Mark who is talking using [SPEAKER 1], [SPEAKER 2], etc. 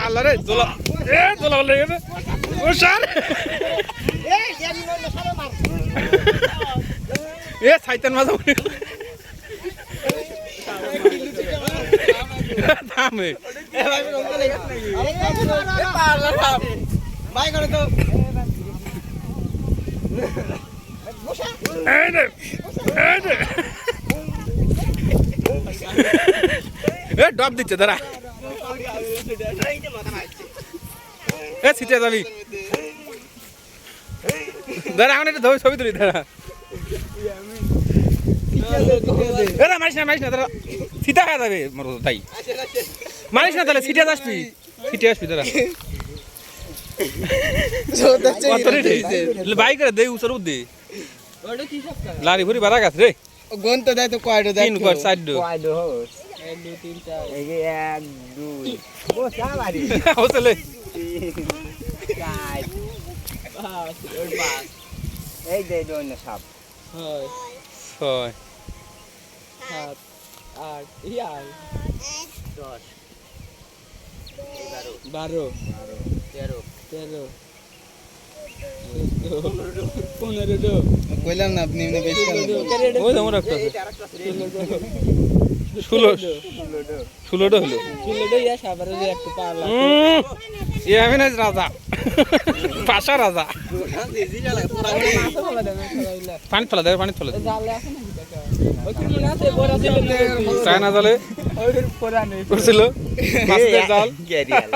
[SPEAKER 1] আল্লাহ রে দোলা দোলা বলে গেছে ও স্যার এ সাইতান মাছ থামে ডব দিচ্ছে দাঁড়া এ ছিটে যাবি দাঁড়া এখন একটা ছবি তুলি দাঁড়া মারিস না দাঁড়া সিটা খাওয়া যাবে মরো তাই মারিস না তাহলে সিটে আসবি সিটে আসবি দাঁড়া বাই করে দে উচর দে লারি ভরি বাড়া গাছ রে
[SPEAKER 2] গন তো দেয় তো কয়ডো দেয়
[SPEAKER 1] 3 কর 4 ডো
[SPEAKER 2] কয়ডো হোস 1 2 3 4 এই যে 1 2 ও সাবারি
[SPEAKER 1] হোসলে
[SPEAKER 2] 4 5 এই দে দোন সব
[SPEAKER 1] 6 7
[SPEAKER 2] 8 ইয়ার 10 11 12 13 কইলাম না আপনি এমনি বেশি
[SPEAKER 1] ওই যেমন একটা আছে 16 হলো
[SPEAKER 2] ইয়া সাবারে যে একটু পারলা
[SPEAKER 1] এ আমি না রাজা পাশা রাজা পানি ফেলা দে পানি ফেলা
[SPEAKER 2] জালে আছে নাকি টাকা ওই কি মনে আছে বড় আছে
[SPEAKER 1] চায়না জালে
[SPEAKER 2] ওই পুরানো
[SPEAKER 1] করছিল মাছের জাল
[SPEAKER 2] গেরিয়াল